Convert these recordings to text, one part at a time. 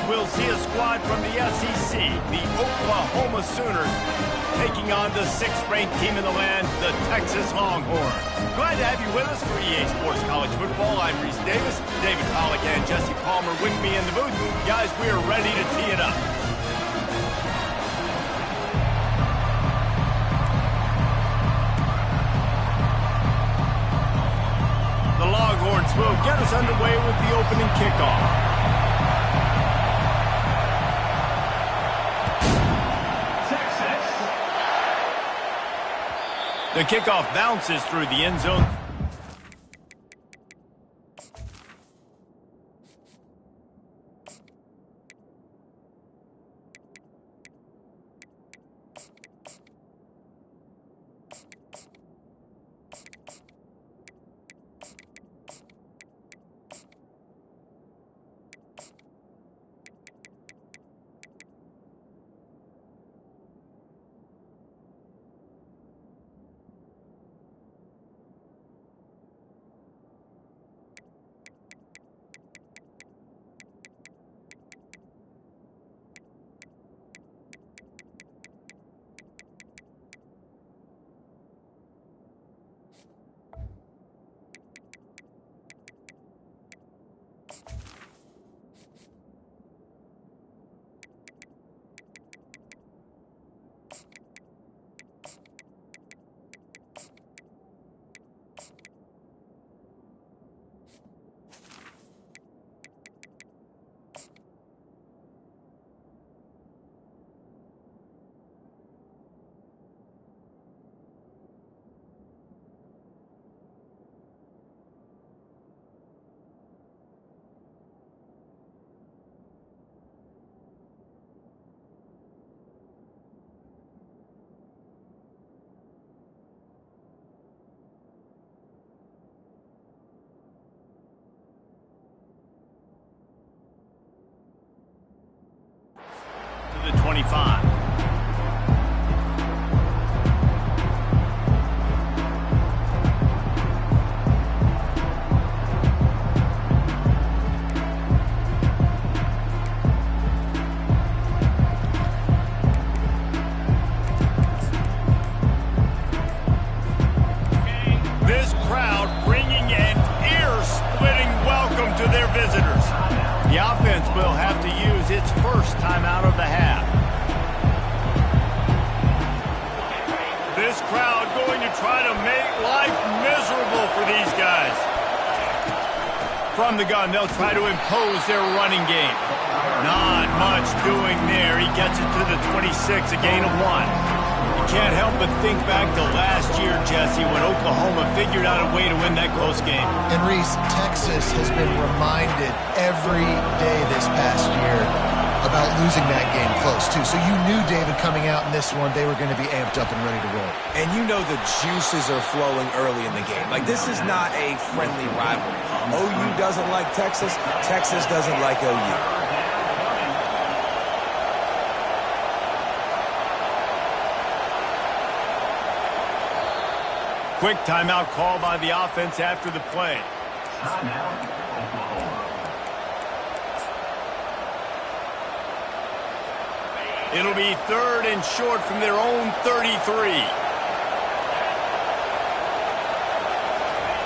we'll see a squad from the SEC, the Oklahoma Sooners, taking on the 6th-ranked team in the land, the Texas Longhorns. Glad to have you with us for EA Sports College Football. I'm Reese Davis, David Pollock, and Jesse Palmer with me in the booth. Guys, we are ready to tee it up. The Longhorns will get us underway with the opening kickoff. The kickoff bounces through the end zone. The 25. This crowd bringing an ear-splitting welcome to their visitors. The offense will have to use its first timeout of the half. This crowd going to try to make life miserable for these guys. From the gun, they'll try to impose their running game. Not much doing there. He gets it to the 26, a gain of 1. You can't help but think back to last year, Jesse, when Oklahoma figured out a way to win that close game. And Reese, Texas has been reminded every day this past year about losing that game close, too. So you knew, David, coming out in this one, they were going to be amped up and ready to roll. And you know the juices are flowing early in the game. Like, this is not a friendly rivalry. OU doesn't like Texas. Texas doesn't like OU. Quick timeout call by the offense after the play. It'll be 3rd and short from their own 33.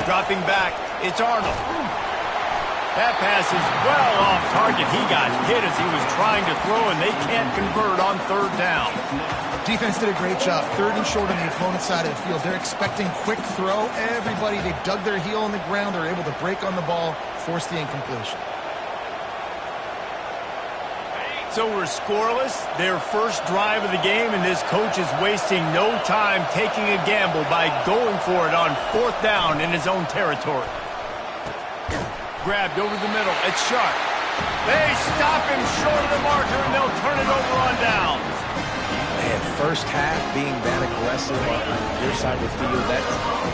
Dropping back, it's Arnold. That pass is well off target. He got hit as he was trying to throw, and they can't convert on 3rd down. Defense did a great job. 3rd and short on the opponent's side of the field. They're expecting quick throw. Everybody, they dug their heel on the ground. They're able to break on the ball, force the incompletion. So we're scoreless, their first drive of the game, and this coach is wasting no time taking a gamble by going for it on 4th down in his own territory. Grabbed over the middle. It's Sharp. They stop him short of the marker, and they'll turn it over on downs. Man, first half being that aggressive on your side of the field,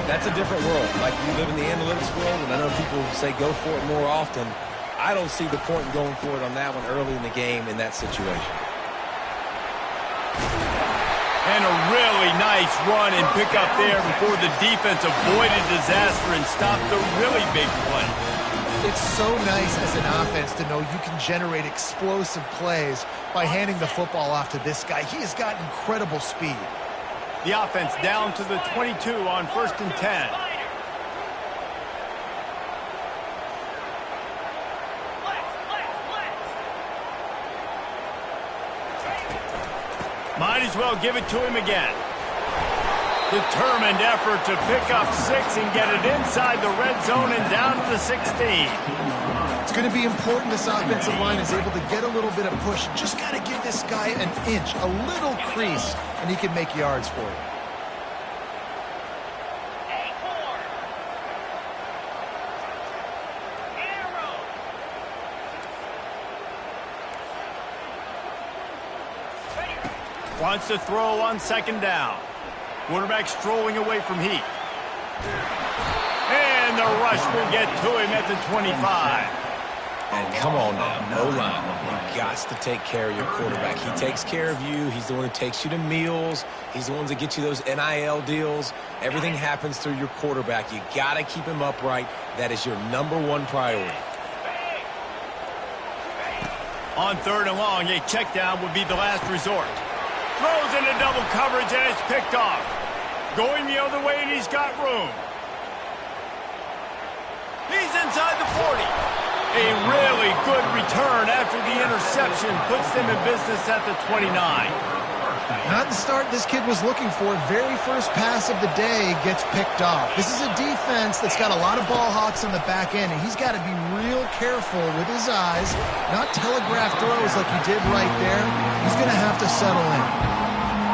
that's a different world. Like, you live in the analytics world, and I know people say go for it more often. I don't see the point in going for it on that one early in the game in that situation. And a really nice run and pick up there before the defense avoided disaster and stopped the really big play. It's so nice as an offense to know you can generate explosive plays by handing the football off to this guy. He has got incredible speed. The offense down to the 22 on 1st and 10. Might as well give it to him again. Determined effort to pick up 6 and get it inside the red zone and down to the 16. It's going to be important this offensive line is able to get a little bit of push. Just got to give this guy an inch, a little crease, and he can make yards for you. Wants to throw on 2nd down. Quarterback strolling away from heat. And the rush will get to him at the 25. And come on now, O-line. You got to take care of your quarterback. He takes care of you. He's the one who takes you to meals. He's the one that gets you those NIL deals. Everything happens through your quarterback. You got to keep him upright. That is your #1 priority. On 3rd and long, a check down would be the last resort. Throws into double coverage, and it's picked off. Going the other way, and he's got room. He's inside the 40. A really good return after the interception puts them in business at the 29. Not the start this kid was looking for. Very first pass of the day gets picked off. This is a defense that's got a lot of ball hawks on the back end, and he's got to be real careful with his eyes, not telegraph throws like he did right there. He's going to have to settle in.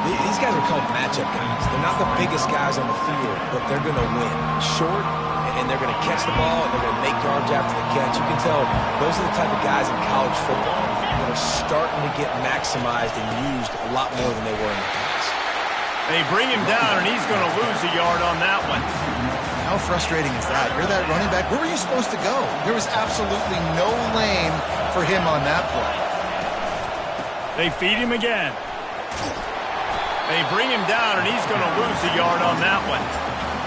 These guys are called matchup guys. They're not the biggest guys on the field, but they're going to win. Short, and they're going to catch the ball, and they're going to make yards after the catch. You can tell those are the type of guys in college football that are starting to get maximized and used a lot more than they were in the past. They bring him down, and he's going to lose a yard on that one. How frustrating is that? You're that running back. Where were you supposed to go? There was absolutely no lane for him on that play. They feed him again. They bring him down, and he's going to lose a yard on that one.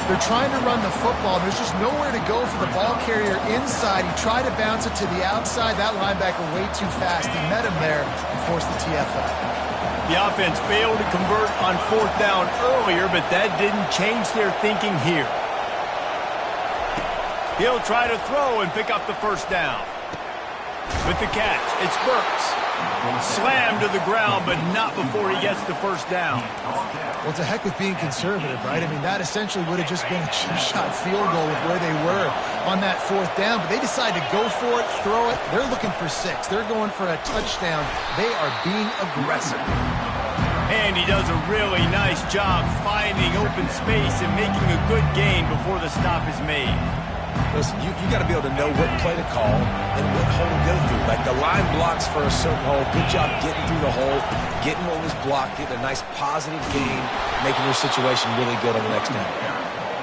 They're trying to run the football. There's just nowhere to go for the ball carrier inside. He tried to bounce it to the outside. That linebacker way too fast. He met him there and forced the TFL. The offense failed to convert on 4th down earlier, but that didn't change their thinking here. He'll try to throw and pick up the 1st down. With the catch, it's Burks. Slammed to the ground, but not before he gets the 1st down. Well, it's a heck with being conservative, right? I mean, that essentially would have just been a chip shot field goal with where they were on that 4th down, but they decided to go for it, throw it. They're looking for 6. They're going for a touchdown. They are being aggressive. And he does a really nice job finding open space and making a good gain before the stop is made. Listen, you got to be able to know what play to call and what hole to go through. Like the line blocks for a certain hole. Good job getting through the hole, getting what was blocked, getting a nice positive gain, making your situation really good on the next down.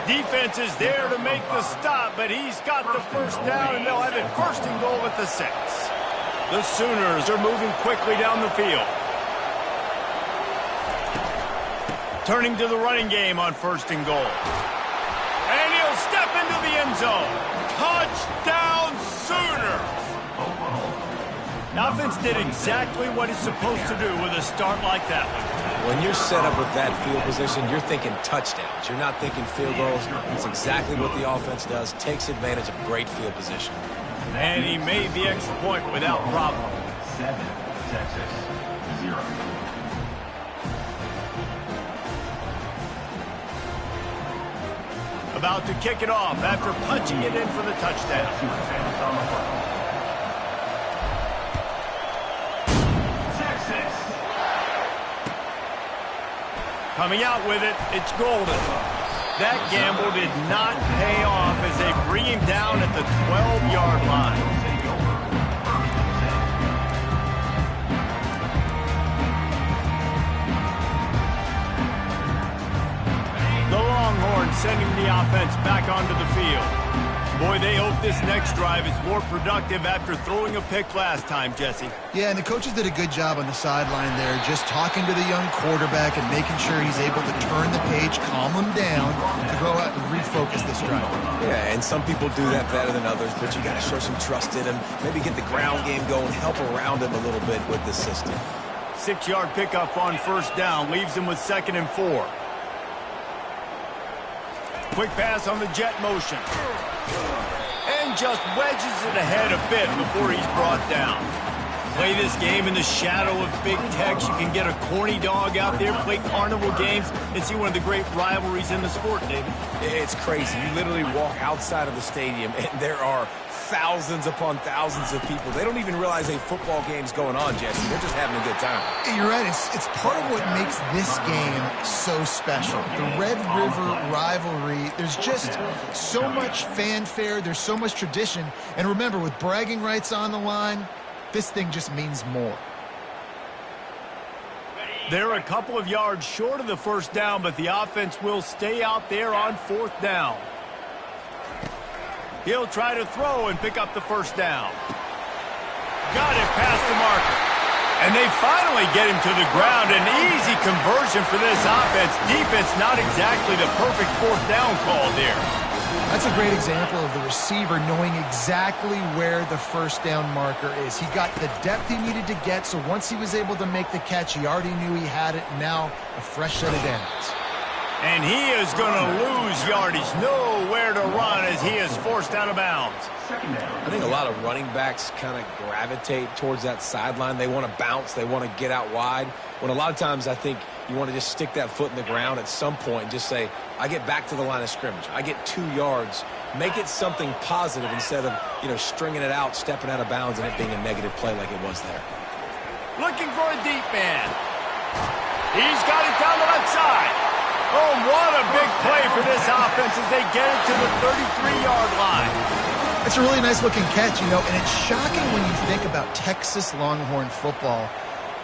Defense is there to make the stop, but he's got the 1st down, and they'll have it 1st and goal at the 6. The Sooners are moving quickly down the field. Turning to the running game on 1st and goal. And he'll step into the end zone. Touchdown, Sooners! The offense did exactly what it's supposed to do with a start like that one. When you're set up with that field position, you're thinking touchdowns. You're not thinking field goals. It's exactly what the offense does. Takes advantage of great field position. And he made the extra point without problem. 7, Texas, 0. About to kick it off after punching it in for the touchdown. Texas. Coming out with it, it's Golden. That gamble did not pay off as they bring him down at the 12-yard line. The Longhorns sending the offense back onto the field. Boy, they hope this next drive is more productive after throwing a pick last time, Jesse. Yeah, and the coaches did a good job on the sideline there, just talking to the young quarterback and making sure he's able to turn the page, calm him down, to go out and refocus this drive. Yeah, and some people do that better than others, but you got to show some trust in him, maybe get the ground game going, help around him a little bit with this system. 6-yard pickup on first down, leaves him with 2nd and 4. Quick pass on the jet motion. And just wedges it ahead a bit before he's brought down. Play this game in the shadow of Big Tex. You can get a corny dog out there, play carnival games, and see one of the great rivalries in the sport, David. It's crazy. You literally walk outside of the stadium, and there are thousands upon thousands of people. They don't even realize a football game's going on, Jesse. They're just having a good time. You're right. It's part of what makes this game so special. The Red River rivalry, there's just so much fanfare. There's so much tradition. And remember, with bragging rights on the line, this thing just means more. They're a couple of yards short of the first down, but the offense will stay out there on 4th down. He'll try to throw and pick up the first down. Got it past the marker. And they finally get him to the ground. An easy conversion for this offense. Defense not exactly the perfect 4th down call there. That's a great example of the receiver knowing exactly where the first down marker is. He got the depth he needed to get, so once he was able to make the catch, he already knew he had it. Now a fresh set of downs. And he is going to lose yardage. Nowhere to run as he is forced out of bounds. I think a lot of running backs kind of gravitate towards that sideline. They want to bounce. They want to get out wide. When a lot of times I think you want to just stick that foot in the ground at some point and just say, I get back to the line of scrimmage. I get 2 yards. Make it something positive instead of, stringing it out, stepping out of bounds, and it being a negative play like it was there. Looking for a deep man. He's got it down the left side. Oh, what a big play for this offense as they get it to the 33-yard line. It's a really nice-looking catch, and it's shocking when you think about Texas Longhorn football.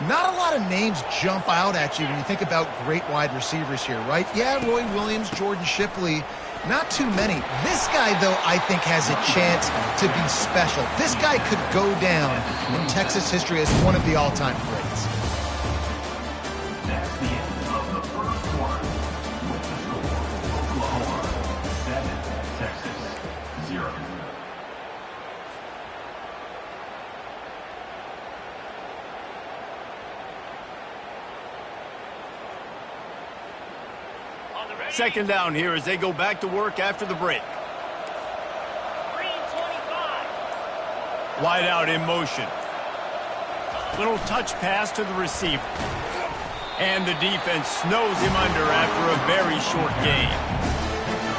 Not a lot of names jump out at you when you think about great wide receivers here, right? Yeah, Roy Williams, Jordan Shipley, not too many. This guy, though, I think has a chance to be special. This guy could go down in Texas history as one of the all-time greats. That's the end of the first quarter. With the score, Oklahoma 7, Texas 0. Second down here as they go back to work after the break. Wide out in motion. Little touch pass to the receiver. And the defense snows him under after a very short game.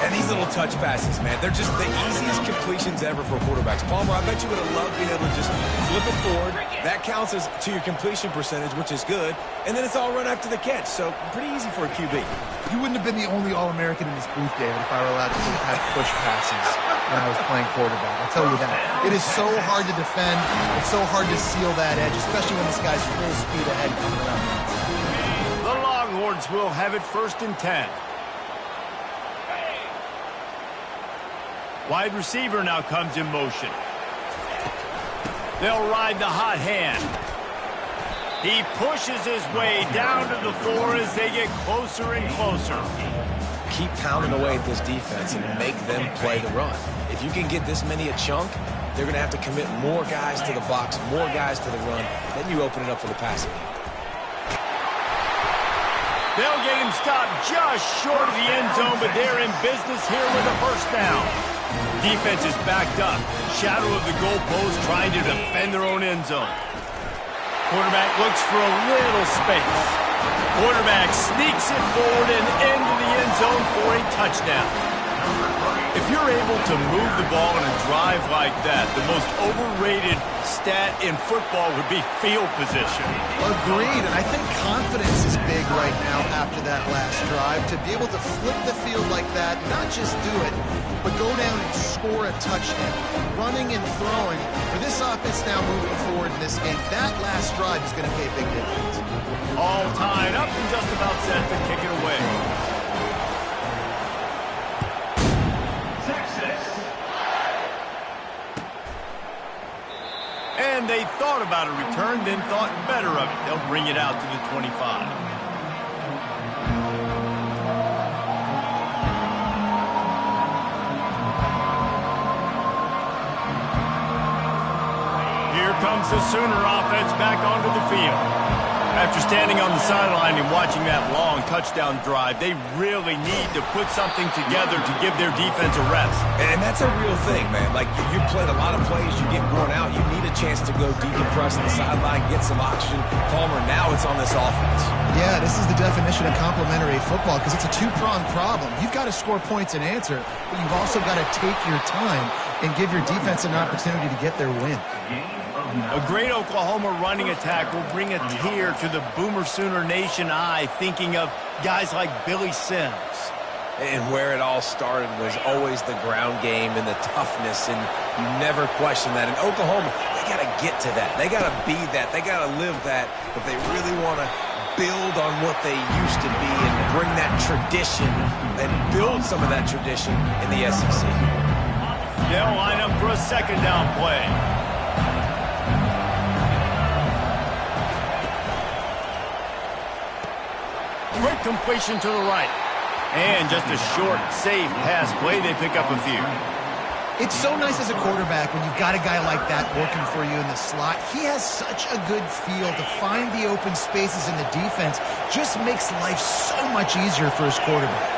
And these little touch passes, man, they're just the easiest completions ever for quarterbacks. Palmer, I bet you would have loved being able to just flip it forward. That counts as to your completion percentage, which is good. And then it's all run after the catch, so pretty easy for a QB. You wouldn't have been the only All-American in this booth, David, if I were allowed to have push passes when I was playing quarterback. I'll tell you that. It is so hard to defend. It's so hard to seal that edge, especially when this guy's full speed ahead coming around the outside. The Longhorns will have it 1st and 10. Wide receiver now comes in motion. They'll ride the hot hand. He pushes his way down to the floor as they get closer and closer. Keep pounding away at this defense and make them play the run. If you can get this many a chunk, they're going to have to commit more guys to the box, more guys to the run. Then you open it up for the passing game. They'll get him stopped just short of the end zone, but they're in business here with a first down. Defense is backed up. Shadow of the goalpost trying to defend their own end zone. Quarterback looks for a little space. Quarterback sneaks it forward and into the end zone for a touchdown. If you're able to move the ball in a drive like that, the most overrated stat in football would be field position. Agreed, and I think confidence is big right now after that last drive. To be able to flip the field like that, not just do it, but go down and score a touchdown. Running and throwing. For this offense now moving forward in this game, that last drive is going to pay a big difference. All tied up and just about set to kick it away. and they thought about a return, then thought better of it. They'll bring it out to the 25. Here comes the Sooner offense back onto the field. After standing on the sideline and watching that long touchdown drive, they really need to put something together to give their defense a rest. And that's a real thing, man. Like, you played a lot of plays, you get worn out, you need a chance to go decompress on the sideline, get some oxygen. Palmer, now it's on this offense. Yeah, this is the definition of complementary football because it's a two-pronged problem. You've got to score points and answer, but you've also got to take your time and give your defense an opportunity to get their win. A great Oklahoma running attack will bring a tear to the Boomer Sooner Nation eye, thinking of guys like Billy Sims. And where it all started was always the ground game and the toughness, and you never question that. In Oklahoma, they got to get to that. They got to be that. They got to live that if they really want to build on what they used to be and bring that tradition and build some of that tradition in the SEC. They'll line up for a second down play. Quick completion to the right. And just a short, safe pass play. They pick up a few. It's so nice as a quarterback when you've got a guy like that working for you in the slot. He has such a good feel to find the open spaces in the defense. Just makes life so much easier for his quarterback.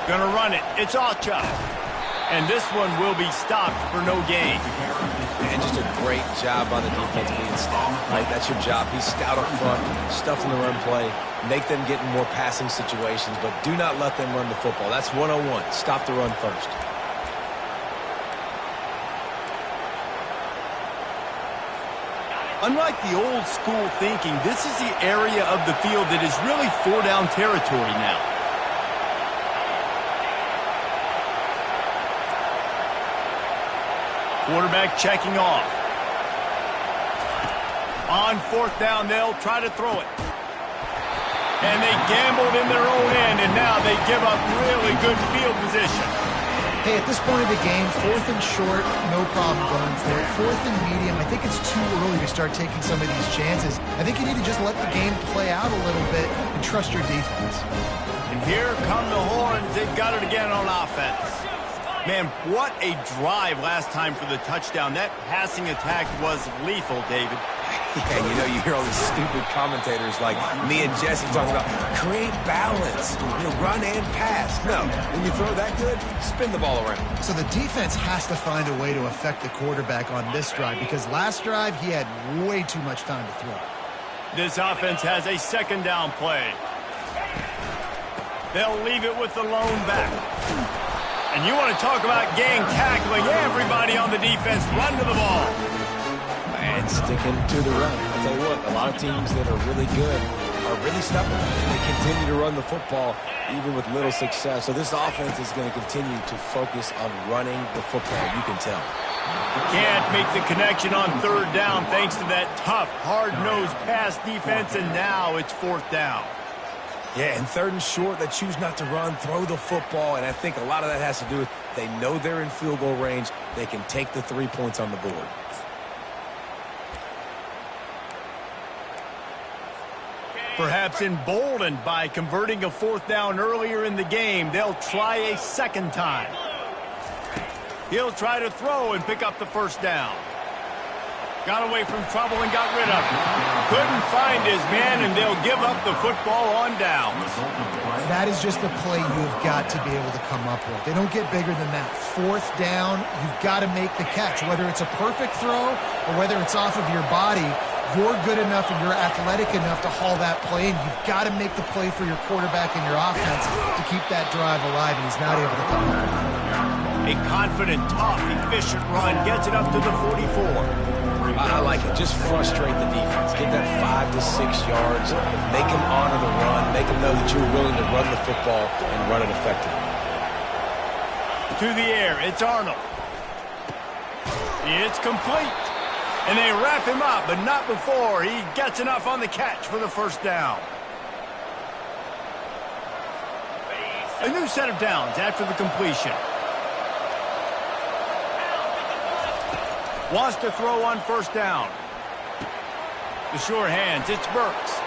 Gonna run it. It's Ocha. And this one will be stopped for no gain. And just a great job on the defense being stout. Right? That's your job. Be stout up front, stuff in the run play, make them get in more passing situations, but do not let them run the football. That's 101. Stop the run first. Unlike the old school thinking, this is the area of the field that is really four-down territory now. Quarterback checking off. On fourth down, they'll try to throw it. And they gambled in their own end, and now they give up really good field position. Hey, at this point of the game, fourth and short, no problem going for it. Fourth and medium, I think it's too early to start taking some of these chances. I think you need to just let the game play out a little bit and trust your defense. And here come the horns. They've got it again on offense. Man, what a drive last time for the touchdown. That passing attack was lethal, David. Yeah, you know, you hear all these stupid commentators like me and Jesse talking about create balance, run and pass. No, when you throw that good, spin the ball around. So the defense has to find a way to affect the quarterback on this drive because last drive he had way too much time to throw. This offense has a second down play. They'll leave it with the lone back. And you want to talk about gang tackling. Everybody on the defense run to the ball. And sticking to the run. I'll tell you what, a lot of teams that are really good are really stubborn. And they continue to run the football even with little success. So this offense is going to continue to focus on running the football. You can tell. Can't make the connection on third down thanks to that tough, hard-nosed pass defense. And now it's fourth down. Yeah, and third and short, they choose not to run, throw the football, and I think a lot of that has to do with they know they're in field goal range. They can take the 3 points on the board. Perhaps emboldened by converting a fourth down earlier in the game, they'll try a second time. He'll try to throw and pick up the first down. Got away from trouble and got rid of it. Couldn't find his man, and they'll give up the football on down. That is just a play you've got to be able to come up with. They don't get bigger than that. Fourth down, you've got to make the catch. Whether it's a perfect throw or whether it's off of your body, you're good enough and you're athletic enough to haul that play, and you've got to make the play for your quarterback and your offense to keep that drive alive, and he's not able to come up. A confident, tough, efficient run gets it up to the 44. I like it. Just frustrate the defense. Get that 5 to 6 yards. Make them honor the run. Make them know that you're willing to run the football and run it effectively. To the air, it's Arnold. It's complete. And they wrap him up, but not before he gets enough on the catch for the first down. A new set of downs after the completion. Wants to throw on first down. The sure hands, it's Burks.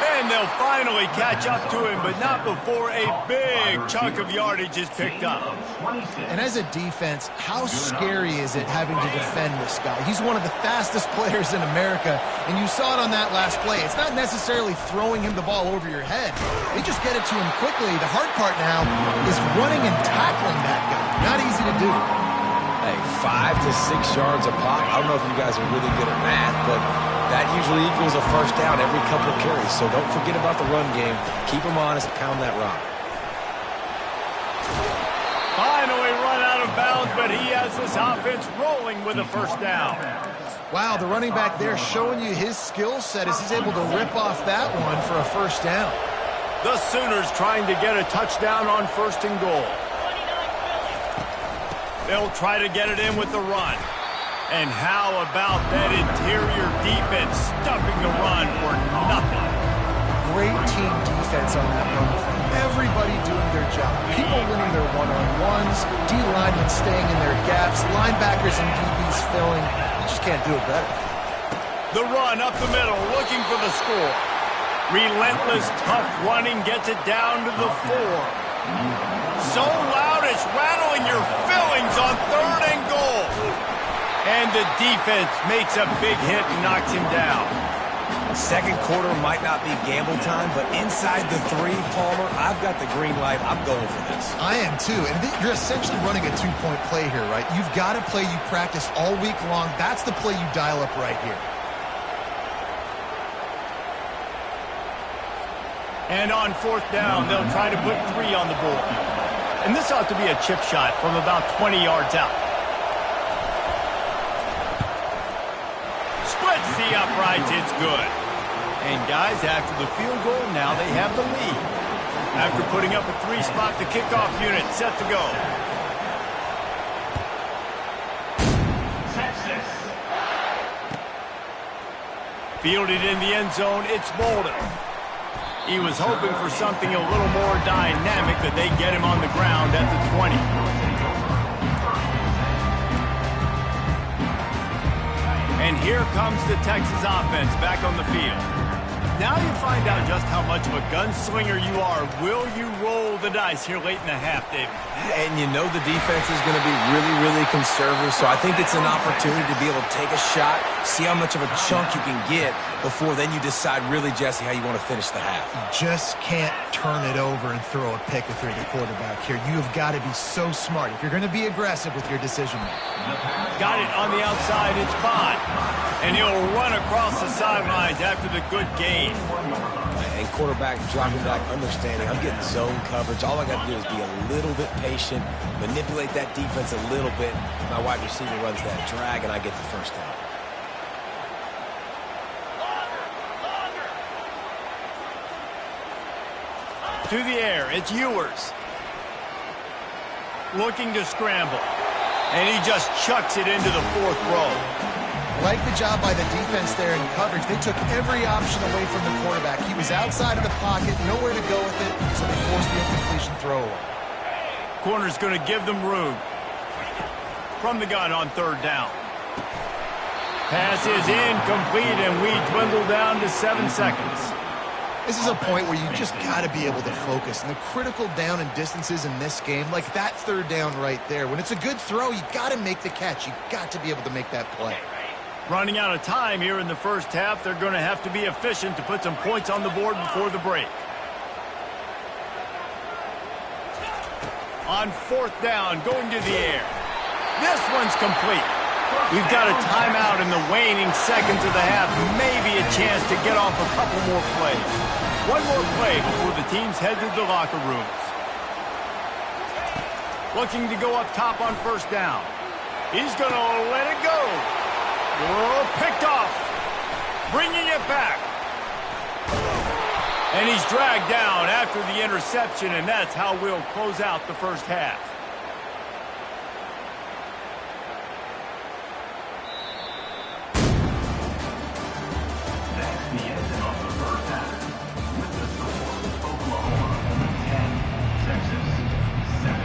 And they'll finally catch up to him, but not before a big chunk of yardage is picked up. And as a defense, how scary is it having to defend this guy? He's one of the fastest players in America, and you saw it on that last play. It's not necessarily throwing him the ball over your head. They just get it to him quickly. The hard part now is running and tackling that guy. Not easy to do. Hey, 5 to 6 yards a pop. I don't know if you guys are really good at math, but that usually equals a first down every couple of carries. So don't forget about the run game. Keep them honest, pound that rock. Finally run out of bounds, but he has this offense rolling with a first down. Wow, the running back there showing you his skill set as he's able to rip off that one for a first down. The Sooners trying to get a touchdown on first and goal. They'll try to get it in with the run. And how about that interior defense stuffing the run for nothing? Great team defense on that run. Everybody doing their job. People winning their one-on-ones, D-linemen staying in their gaps, linebackers and DBs filling. You just can't do it better. The run up the middle, looking for the score. Relentless, tough running gets it down to the 4. So loud it's rattling your fillings on third and goal. And the defense makes a big hit and knocks him down. Second quarter might not be gamble time, but inside the 3, Palmer, I've got the green light. I'm going for this. I am too. And you're essentially running a 2-point play here, right? You've got a play you practice all week long. That's the play you dial up right here. And on fourth down, they'll try to put 3 on the board. And this ought to be a chip shot from about 20 yards out. Splits the uprights, it's good. And guys, after the field goal, now they have the lead. After putting up a 3-spot, the kickoff unit set to go. Texas. Fielded in the end zone, it's Bolden. He was hoping for something a little more dynamic, but they get him on the ground at the 20. And here comes the Texas offense back on the field. Now you find out just how much of a gunslinger you are. Will you roll the dice here late in the half, David? And you know the defense is going to be really, really conservative, so I think it's an opportunity to be able to take a shot, see how much of a chunk you can get before then you decide really, Jesse, how you want to finish the half. You just can't turn it over and throw a pick through the quarterback here. You have got to be so smart if you're going to be aggressive with your decision making. Got it on the outside, it's Bond. And he'll run across the sidelines after the good gain. And quarterback dropping back, understanding I'm getting zone coverage. All I got to do is be a little bit patient, manipulate that defense a little bit. My wide receiver runs that drag, and I get the first down. To the air, it's Ewers. Looking to scramble. And he just chucks it into the 4th row. Like the job by the defense there in coverage. They took every option away from the quarterback. He was outside of the pocket, nowhere to go with it, so they forced the incompletion throwaway. Corner's going to give them room. From the gun on 3rd down. Pass is incomplete, and we dwindle down to 7 seconds. This is a point where you just got to be able to focus. And the critical down and distances in this game, like that 3rd down right there, when it's a good throw, you got to make the catch. You got to be able to make that play. Running out of time here in the first half, they're going to have to be efficient to put some points on the board before the break. On 4th down, going to the air. This one's complete. We've got a timeout in the waning seconds of the half. Maybe a chance to get off a couple more plays. One more play before the teams head to the locker rooms. Looking to go up top on 1st down. He's going to let it go. Oh, picked off. Bringing it back. And he's dragged down after the interception, and that's how we'll close out the first half. That's the end of the first half. With the score, Oklahoma 10, Texas 7.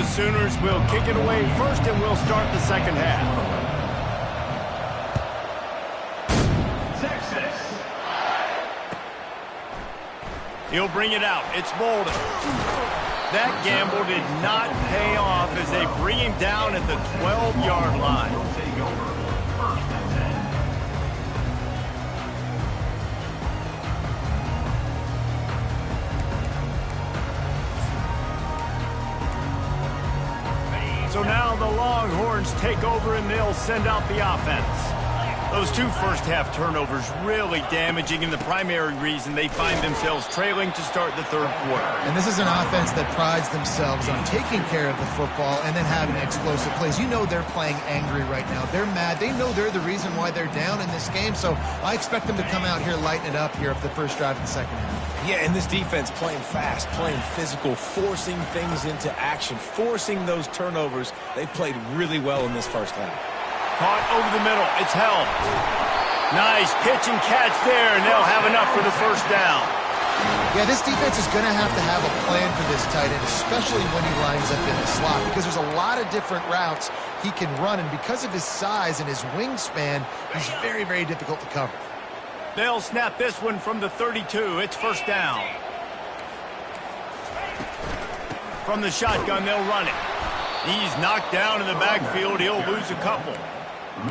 the Sooners will kick it away first, and we'll start the second half. Texas. He'll bring it out. It's Bolden. That gamble did not pay off as they bring him down at the 12-yard line. Will take over. First and 10. So now the Longhorns take over and they'll send out the offense. Those two first-half turnovers really damaging, and the primary reason they find themselves trailing to start the third quarter. And this is an offense that prides themselves on taking care of the football and then having explosive plays. You know they're playing angry right now. They're mad. They know they're the reason why they're down in this game, so I expect them to come out here, lighten it up here for the first drive of the second half. Yeah, and this defense playing fast, playing physical, forcing things into action, forcing those turnovers. They played really well in this first half. Caught over the middle. It's held. Nice pitch and catch there, and they'll have enough for the first down. Yeah, this defense is going to have a plan for this tight end, especially when he lines up in the slot, because there's a lot of different routes he can run, and because of his size and his wingspan, he's very, very difficult to cover. They'll snap this one from the 32. It's first down. From the shotgun, they'll run it. He's knocked down in the backfield. He'll lose a couple.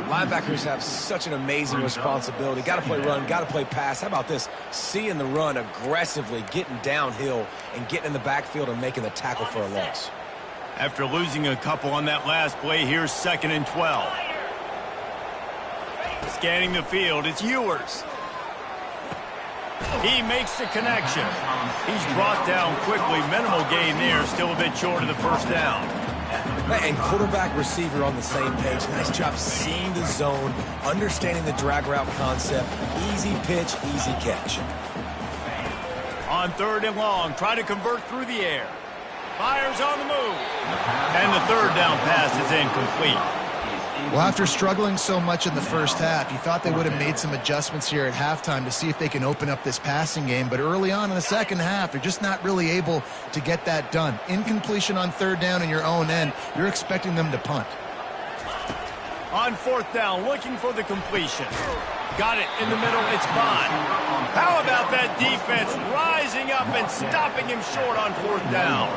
Linebackers have such an amazing responsibility. Got to play run, got to play pass. How about this? Seeing the run aggressively, getting downhill, and getting in the backfield and making the tackle for a loss. After losing a couple on that last play, here's 2nd and 12. Scanning the field, it's Ewers. He makes the connection. He's brought down quickly. Minimal gain there, still a bit short of the first down. And quarterback receiver on the same page. Nice job seeing the zone, understanding the drag route concept. Easy pitch, easy catch. On 3rd and long, try to convert through the air. Fires on the move. And the 3rd down pass is incomplete. Well, after struggling so much in the first half, you thought they would have made some adjustments here at halftime to see if they can open up this passing game. But early on in the second half, they're just not really able to get that done. Incompletion on 3rd down in your own end, you're expecting them to punt. On 4th down, looking for the completion. Got it in the middle, it's Bond. How about that defense rising up and stopping him short on 4th down?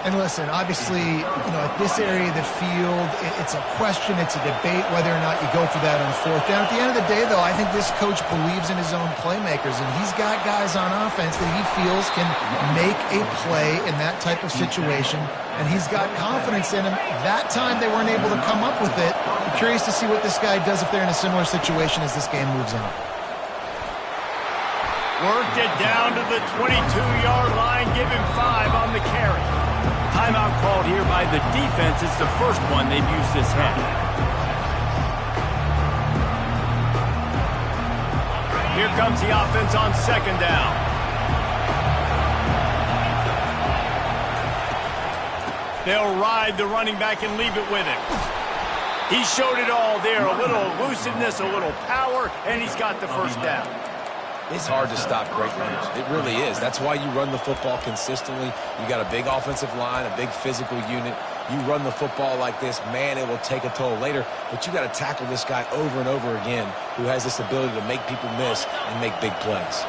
And listen, obviously, at this area of the field, it's a question, it's a debate whether or not you go for that on 4th down. At the end of the day, though, I think this coach believes in his own playmakers, and he's got guys on offense that he feels can make a play in that type of situation, and he's got confidence in him. That time they weren't able to come up with it. I'm curious to see what this guy does if they're in a similar situation as this game moves on. Worked it down to the 22-yard line, give him 5 on the carry. Timeout called here by the defense. It's the first one they've used this half. Here comes the offense on 2nd down. They'll ride the running back and leave it with him. He showed it all there. A little elusiveness, a little power, and he's got the first down. It's hard to stop great runners. It really is. That's why you run the football consistently. You got a big offensive line, a big physical unit. You run the football like this, man, it will take a toll later. But you got to tackle this guy over and over again who has this ability to make people miss and make big plays.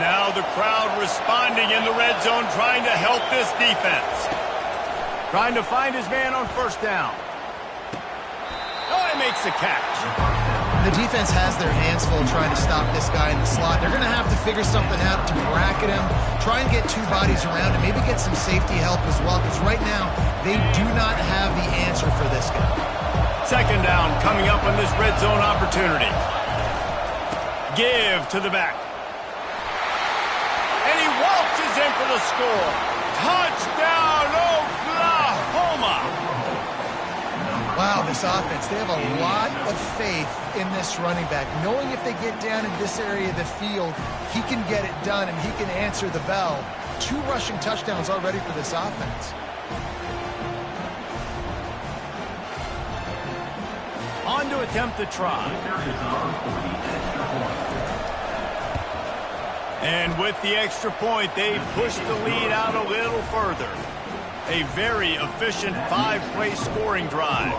Now the crowd responding in the red zone, trying to help this defense. Trying to find his man on 1st down. Oh, he makes the catch. The defense has their hands full trying to stop this guy in the slot. They're going to have to figure something out to bracket him, try and get 2 bodies around him, maybe get some safety help as well, because right now they do not have the answer for this guy. 2nd down coming up on this red zone opportunity. Give to the back. And he waltzes in for the score. Touchdown, Oklahoma! Wow, this offense, they have a lot of faith in this running back, knowing if they get down in this area of the field, he can get it done and he can answer the bell. 2 rushing touchdowns already for this offense. On to attempt the try. And with the extra point, they push the lead out a little further. A very efficient 5-play scoring drive.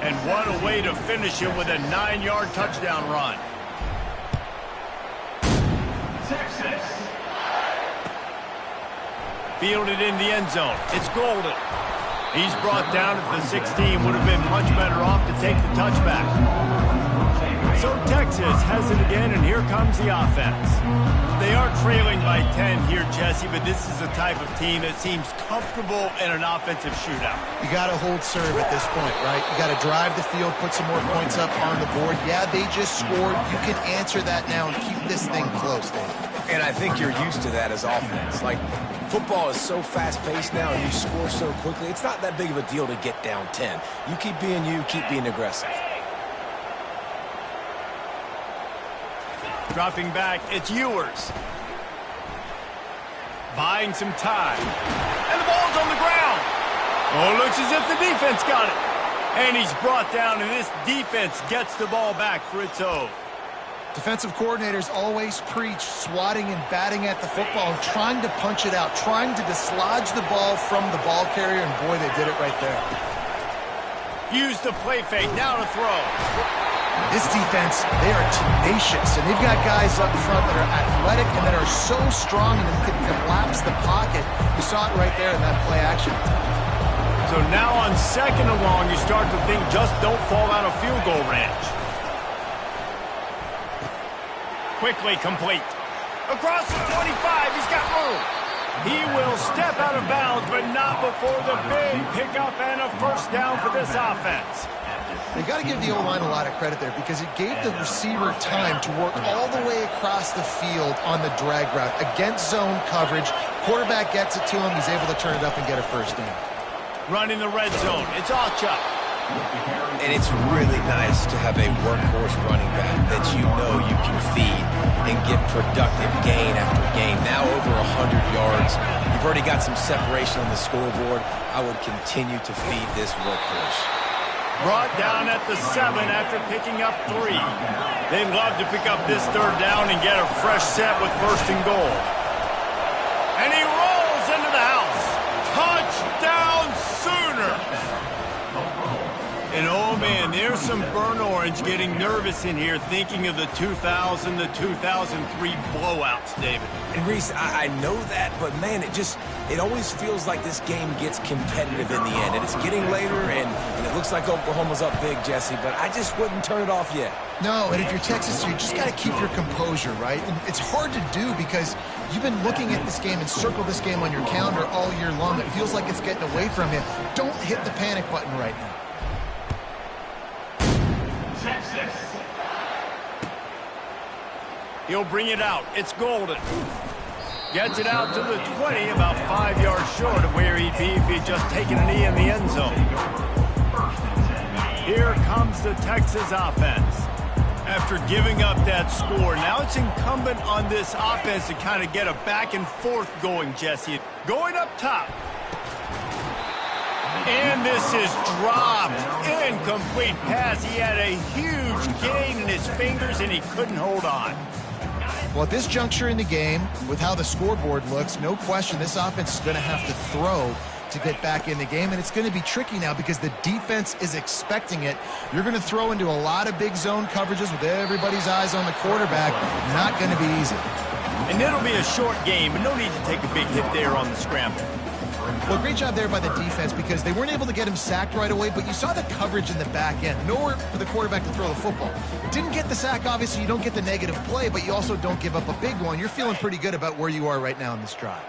And what a way to finish it with a 9-yard touchdown run. Texas. Fielded in the end zone. It's Golden. He's brought down at the 16. Would have been much better off to take the touchback. So Texas has it again, and here comes the offense. They are trailing by 10 here, Jesse, but this is the type of team that seems comfortable in an offensive shootout. You got to hold serve at this point, right? You got to drive the field, put some more points up on the board. Yeah, they just scored. You can answer that now and keep this thing close, Dave. And I think you're used to that as offense. Like, football is so fast-paced now and you score so quickly, it's not that big of a deal to get down 10. You keep being you, keep being aggressive. Dropping back, it's Ewers. Buying some time. And the ball's on the ground. Oh, looks as if the defense got it. And he's brought down, and this defense gets the ball back for its own. Defensive coordinators always preach swatting and batting at the football, trying to punch it out, trying to dislodge the ball from the ball carrier, and boy, they did it right there. Use the play fake, now to throw. This defense, they are tenacious, and they've got guys up front that are athletic and that are so strong and can collapse the pocket. You saw it right there in that play action. So now on 2nd and long, you start to think just don't fall out of field goal range. Quickly complete. Across the 25, he's got room. He will step out of bounds, but not before the big pickup and a first down for this offense. They got to give the O-line a lot of credit there because it gave the receiver time to work all the way across the field on the drag route against zone coverage. Quarterback gets it to him. He's able to turn it up and get a first down. Running the red zone. It's Ocha. And it's really nice to have a workhorse running back that you know you can feed and get productive gain after gain. Now over 100 yards. You've already got some separation on the scoreboard. I would continue to feed this workhorse. Brought down at the 7 after picking up 3. They'd love to pick up this 3rd down and get a fresh set with 1st and goal. And he rolls into the house. Touchdown Sooners! And oh man, there's some burnt orange getting nervous in here thinking of the 2000 to 2003 blowouts, David. And Reese, I know that, but man, it always feels like this game gets competitive in the end. And it's getting later, and it looks like Oklahoma's up big, Jesse, but I just wouldn't turn it off yet. No, and if you're Texas, you just got to keep your composure, right? And it's hard to do because you've been looking at this game and circle this game on your calendar all year long. It feels like it's getting away from you. Don't hit the panic button right now. Texas. He'll bring it out. It's Golden. Gets it out to the 20, about 5 yards short of where he'd be if he'd just taken a knee in the end zone. Here comes the Texas offense. After giving up that score, now it's incumbent on this offense to kind of get a back and forth going, Jesse. Going up top. And this is dropped. Incomplete pass. He had a huge gain in his fingers, and he couldn't hold on. Well, at this juncture in the game, with how the scoreboard looks, no question this offense is going to have to throw to get back in the game, and it's going to be tricky now because the defense is expecting it. You're going to throw into a lot of big zone coverages with everybody's eyes on the quarterback. Not going to be easy. And it'll be a short game, but no need to take a big hit there on the scramble. Well, great job there by the defense because they weren't able to get him sacked right away, but you saw the coverage in the back end. Nowhere for the quarterback to throw the football. Didn't get the sack, obviously. You don't get the negative play, but you also don't give up a big one. You're feeling pretty good about where you are right now in this drive.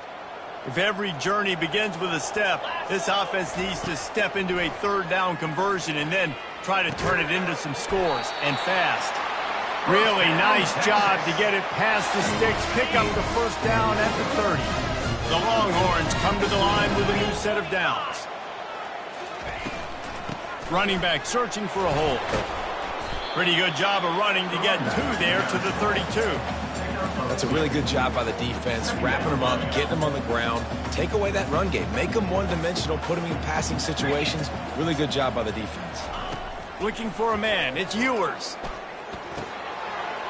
If every journey begins with a step, this offense needs to step into a 3rd down conversion and then try to turn it into some scores, and fast. Really nice job to get it past the sticks, pick up the first down at the 30. The Longhorns come to the line with a new set of downs. Running back searching for a hole. Pretty good job of running to get 2 there to the 32. That's a really good job by the defense, wrapping them up, getting them on the ground, take away that run game, make them one-dimensional, put them in passing situations. Really good job by the defense. Looking for a man, it's Ewers.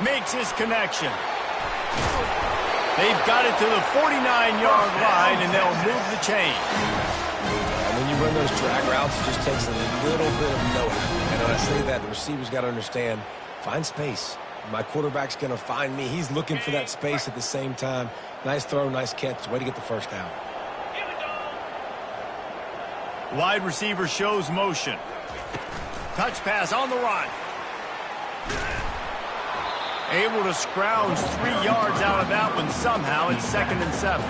Makes his connection. They've got it to the 49-yard line, and they'll move the chain. run those drag routes, it just takes a little bit of know-how. And when I say that, the receiver's got to understand, find space. My quarterback's going to find me. He's looking for that space at the same time. Nice throw, nice catch. Way to get the first down. Wide receiver shows motion. Touch pass on the run. Able to scrounge 3 yards out of that one somehow. It's 2nd and 7.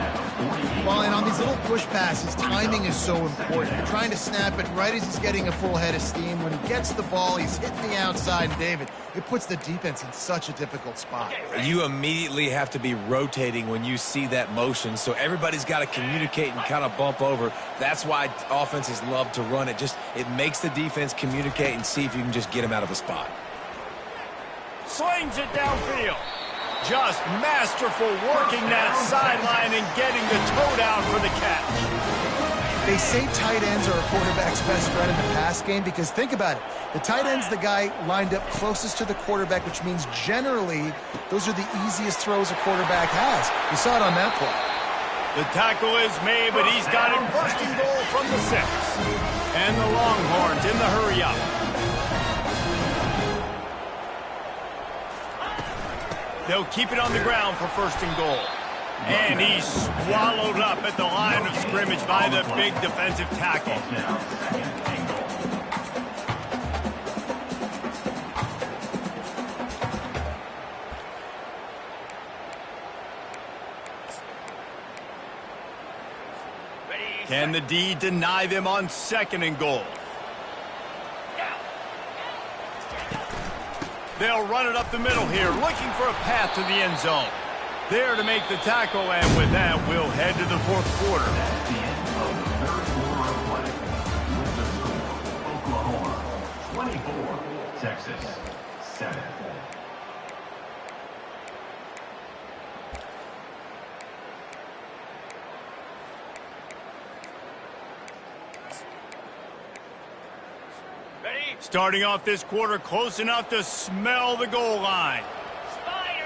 Well, and on these little push passes, timing is so important. You're trying to snap it right as he's getting a full head of steam. When he gets the ball, he's hitting the outside. And David, it puts the defense in such a difficult spot. You immediately have to be rotating when you see that motion, so everybody's got to communicate and kind of bump over. That's why offenses love to run it. It makes the defense communicate and see if you can just get him out of the spot. Slings it downfield. Just masterful working that sideline and getting the toe down for the catch. They say tight ends are a quarterback's best friend in the pass game because think about it. The tight end's the guy lined up closest to the quarterback, which means generally those are the easiest throws a quarterback has. You saw it on that play. The tackle is made, but he's got it 1st and goal from the 6. And the Longhorns in the hurry-up. They'll keep it on the ground for 1st and goal. And he's swallowed up at the line of scrimmage by the big defensive tackle. Can the D deny them on 2nd and goal? They'll run it up the middle here, looking for a path to the end zone. There to make the tackle, and with that, we'll head to the 4th quarter. That's the end of the 3rd quarter of play. With the score, Oklahoma 24, Texas 7. Starting off this quarter close enough to smell the goal line. Spider.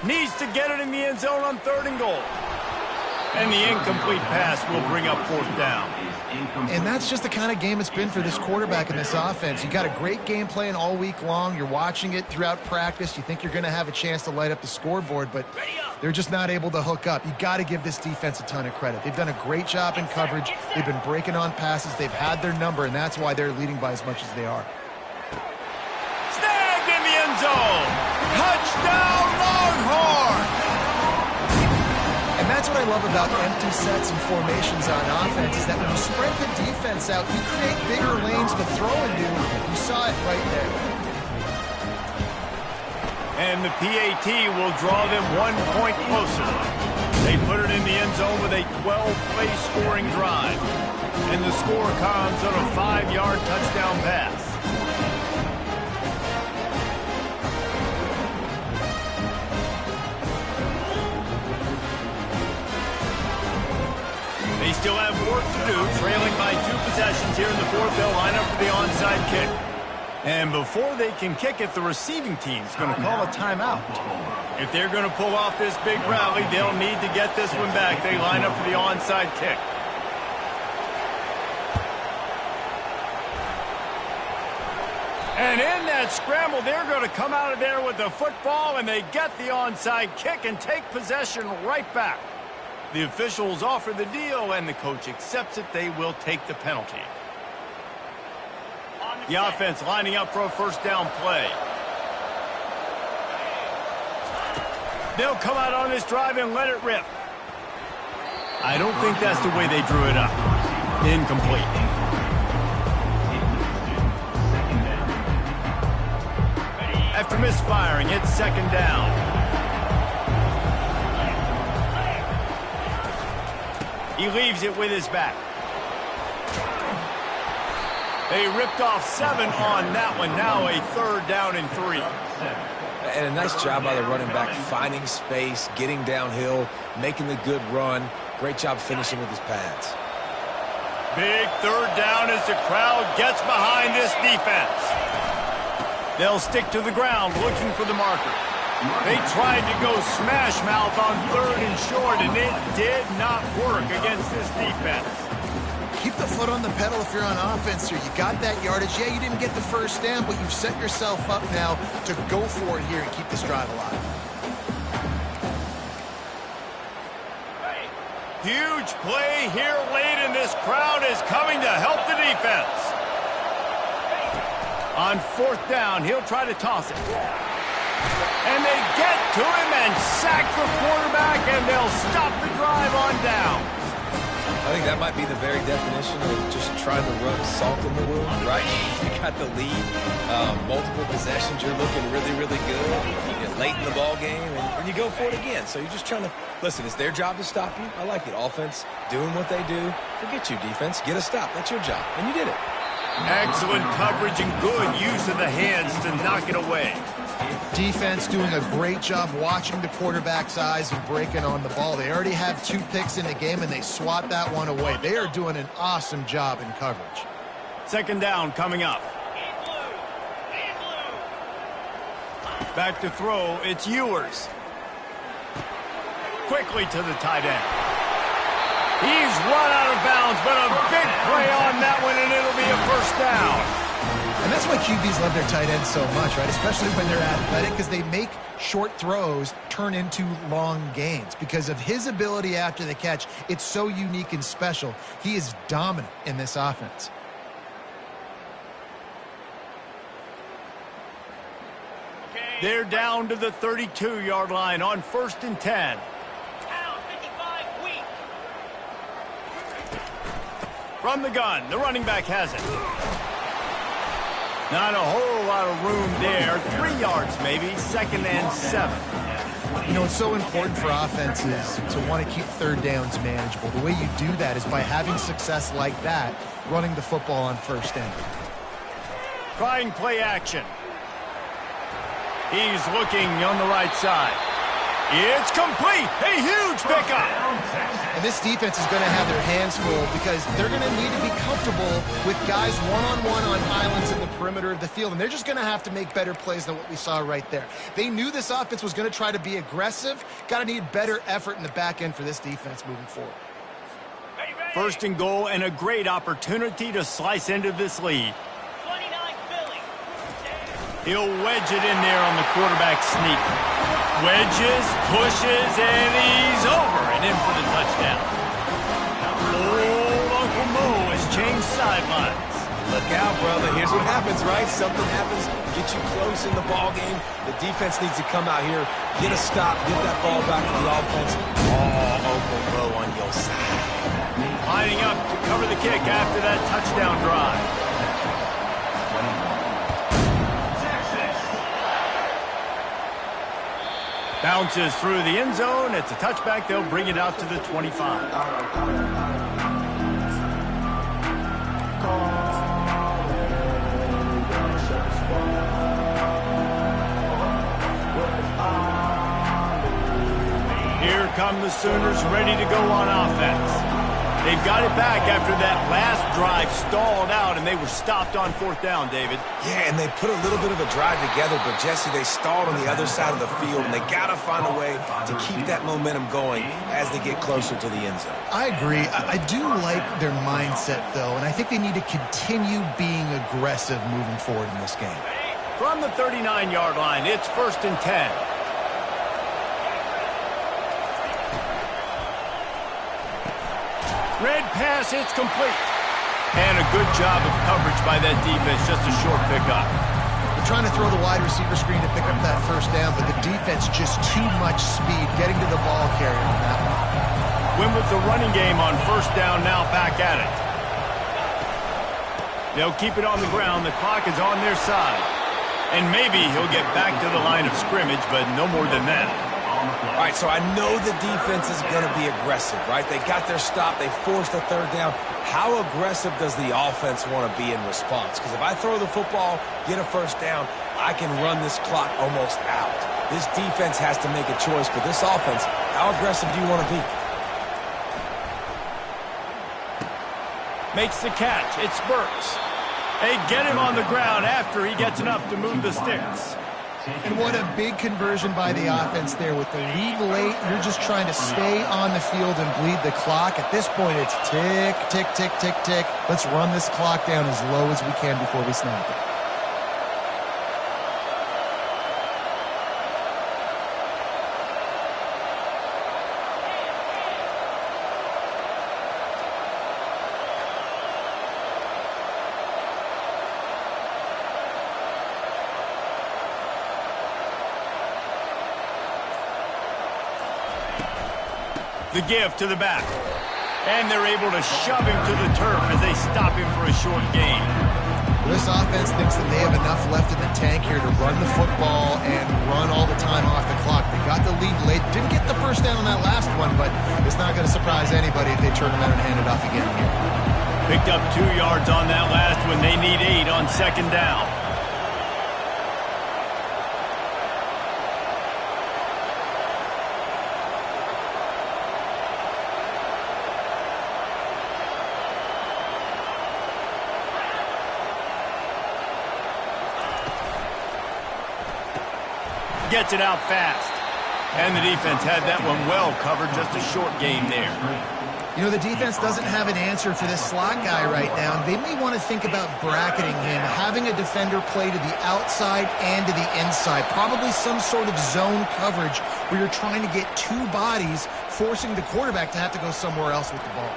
Needs to get it in the end zone on 3rd and goal. And the incomplete pass will bring up 4th down. And that's just the kind of game it's been for this quarterback in this offense. You got a great game plan all week long. You're watching it throughout practice. You think you're going to have a chance to light up the scoreboard, but they're just not able to hook up. You got to give this defense a ton of credit. They've done a great job in coverage. They've been breaking on passes. They've had their number, and that's why they're leading by as much as they are. Snagged in the end zone. Touchdown, Longhorn! And that's what I love about empty sets and formations on offense is that when you spread the defense out, you create bigger lanes to throw into. You saw it right there. And the PAT will draw them 1 point closer. They put it in the end zone with a 12-play scoring drive. And the score comes on a 5-yard touchdown pass. They still have work to do, trailing by 2 possessions here in the 4th. They'll line up for the onside kick. And before they can kick it, the receiving team's going to call a timeout. If they're going to pull off this big rally, they'll need to get this one back. They line up for the onside kick. And in that scramble, they're going to come out of there with the football, and they get the onside kick and take possession right back. The officials offer the deal, and the coach accepts it. They will take the penalty. The offense lining up for a 1st down play. They'll come out on this drive and let it rip. I don't think that's the way they drew it up. Incomplete. After misfiring, it's 2nd down. He leaves it with his back. They ripped off 7 on that one. Now a 3rd down and 3. And a nice job by the running back, finding space, getting downhill, making the good run. Great job finishing with his pads. Big 3rd down as the crowd gets behind this defense. They'll stick to the ground looking for the marker. They tried to go smash mouth on 3rd and short, and it did not work against this defense. Keep the foot on the pedal if you're on offense here. You got that yardage. Yeah, you didn't get the first down, but you've set yourself up now to go for it here and keep this drive alive. Huge play here late, and this crowd is coming to help the defense. On 4th down, he'll try to toss it. And they get to him and sack the quarterback, and they'll stop the drive on down. I think that might be the very definition of just trying to rub salt in the wound, right? You got the lead, multiple possessions, you're looking really, really good. You get late in the ball game, and you go for it again. So you're just trying to, listen, it's their job to stop you. I like it. Offense, doing what they do. Forget you, defense. Get a stop. That's your job. And you did it. Excellent coverage and good use of the hands to knock it away. Defense doing a great job watching the quarterback's eyes and breaking on the ball. They already have 2 picks in the game, and they swat that one away. They are doing an awesome job in coverage. 2nd down coming up. Back to throw, it's Ewers. Quickly to the tight end. He's run out of bounds, but a big play on that one, and it'll be a 1st down. And that's why QBs love their tight ends so much, right? Especially when they're athletic, because they make short throws turn into long gains. Because of his ability after the catch, it's so unique and special. He is dominant in this offense. They're down to the 32-yard line on 1st and 10. From the gun, the running back has it. Not a whole lot of room there. 3 yards maybe, 2nd and 7. You know, it's so important for offenses to want to keep 3rd downs manageable. The way you do that is by having success like that, running the football on 1st down. Trying play action. He's looking on the right side. It's complete. A huge pickup. And this defense is going to have their hands full because they're going to need to be comfortable with guys one-on-one on islands in the perimeter of the field. And they're just going to have to make better plays than what we saw right there. They knew this offense was going to try to be aggressive. Got to need better effort in the back end for this defense moving forward. 1st and goal, and a great opportunity to slice into this lead. He'll wedge it in there on the quarterback sneak. Wedges, pushes, and he's over and in for the touchdown. Old Uncle Mo has changed sidelines. Look out, brother. Here's what happens, right? Something happens, get you close in the ball game. The defense needs to come out here, get a stop, get that ball back to the offense. Oh, Uncle Mo on your side. Lining up to cover the kick after that touchdown drive. Bounces through the end zone. It's a touchback. They'll bring it out to the 25. Here come the Sooners ready to go on offense. They've got it back after that last drive stalled out, and they were stopped on 4th down, David. Yeah, and they put a little bit of a drive together, but, Jesse, they stalled on the other side of the field, and they got to find a way to keep that momentum going as they get closer to the end zone. I agree. I do like their mindset, though, and I think they need to continue being aggressive moving forward in this game. From the 39-yard line, it's 1st and 10. Red pass, it's complete. And a good job of coverage by that defense, just a short pickup. They're trying to throw the wide receiver screen to pick up that 1st down, but the defense just too much speed getting to the ball carrier on that one. Win with the running game on 1st down, now back at it. They'll keep it on the ground. The clock is on their side. And maybe he'll get back to the line of scrimmage, but no more than that. All right, so I know the defense is going to be aggressive, right? They got their stop. They forced a 3rd down. How aggressive does the offense want to be in response? Because if I throw the football, get a 1st down, I can run this clock almost out. This defense has to make a choice, but this offense, how aggressive do you want to be? Makes the catch. It's Burks. They get him on the ground after he gets enough to move the sticks. And what a big conversion by the offense there. With the lead late, you're just trying to stay on the field and bleed the clock. At this point, it's tick, tick, tick, tick, tick. Let's run this clock down as low as we can before we snap it. The give to the back. And they're able to shove him to the turf as they stop him for a short gain. This offense thinks that they have enough left in the tank here to run the football and run all the time off the clock. They got the lead late. Didn't get the first down on that last one, but it's not going to surprise anybody if they turn around and hand it off again here. Picked up 2 yards on that last one. They need 8 on second down. Gets it out fast. And the defense had that one well covered, just a short gain there. You know, the defense doesn't have an answer for this slot guy right now. They may want to think about bracketing him, having a defender play to the outside and to the inside. Probably some sort of zone coverage where you're trying to get 2 bodies, forcing the quarterback to have to go somewhere else with the ball.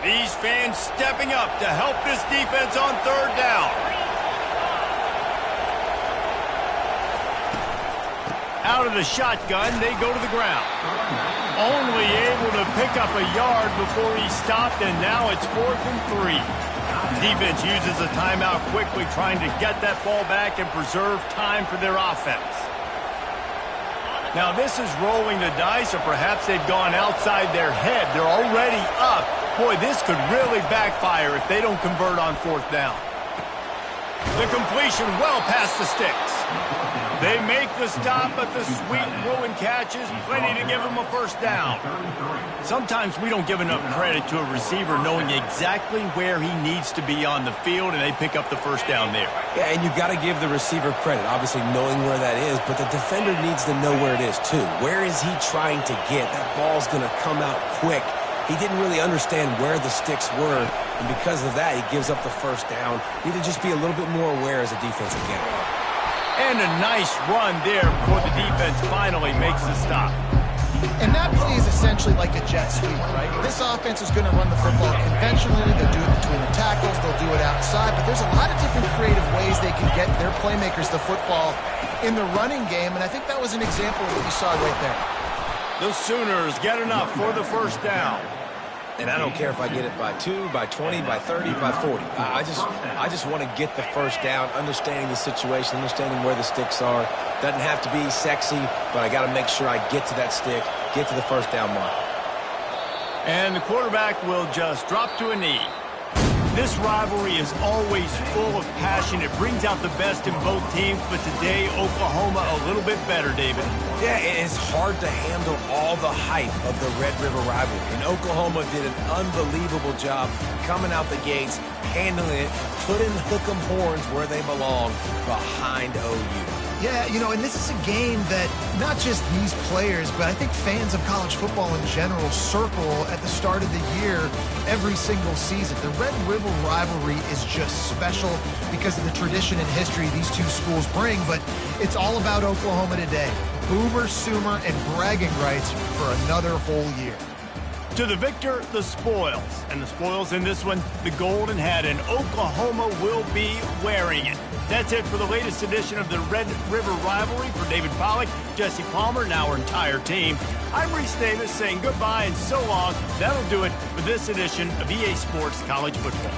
These fans stepping up to help this defense on third down. Out of the shotgun, they go to the ground. Only able to pick up a yard before he stopped, and now it's 4th and 3. Defense uses a timeout quickly, trying to get that ball back and preserve time for their offense. Now, this is rolling the dice, or perhaps they've gone outside their head. They're already up. Boy, this could really backfire if they don't convert on 4th down. The completion well past the sticks. They make the stop, but the sweet throw and catch is plenty to give them a first down. Sometimes we don't give enough credit to a receiver knowing exactly where he needs to be on the field, and they pick up the first down there. Yeah, and you've got to give the receiver credit, obviously knowing where that is, but the defender needs to know where it is too. Where is he trying to get? That ball's going to come out quick. He didn't really understand where the sticks were, and because of that, he gives up the first down. You need to just be a little bit more aware as a defensive game. And a nice run there before the defense finally makes the stop. And that play is essentially like a jet sweep, right? This offense is going to run the football conventionally. They'll do it between the tackles. They'll do it outside. But there's a lot of different creative ways they can get their playmakers the football in the running game. And I think that was an example of what you saw right there. The Sooners get enough for the first down. And I don't care if I get it by 2, by 20, by 30, by 40. I just want to get the first down, understanding the situation, understanding where the sticks are. Doesn't have to be sexy, but I got to make sure I get to that stick, get to the first down mark. And the quarterback will just drop to a knee. This rivalry is always full of passion. It brings out the best in both teams, but today, Oklahoma a little bit better, David. Yeah, it's hard to handle all the hype of the Red River rivalry. And Oklahoma did an unbelievable job coming out the gates, handling it, putting hook'em horns where they belong behind OU. Yeah, you know, and this is a game that not just these players, but I think fans of college football in general circle at the start of the year every single season. The Red River rivalry is just special because of the tradition and history these two schools bring, but it's all about Oklahoma today. Boomer, Sooner, and bragging rights for another whole year. To the victor, the spoils. And the spoils in this one, the golden hat, and Oklahoma will be wearing it. That's it for the latest edition of the Red River Rivalry. For David Pollack, Jesse Palmer, and our entire team, I'm Reese Davis saying goodbye and so long. That'll do it for this edition of EA Sports College Football.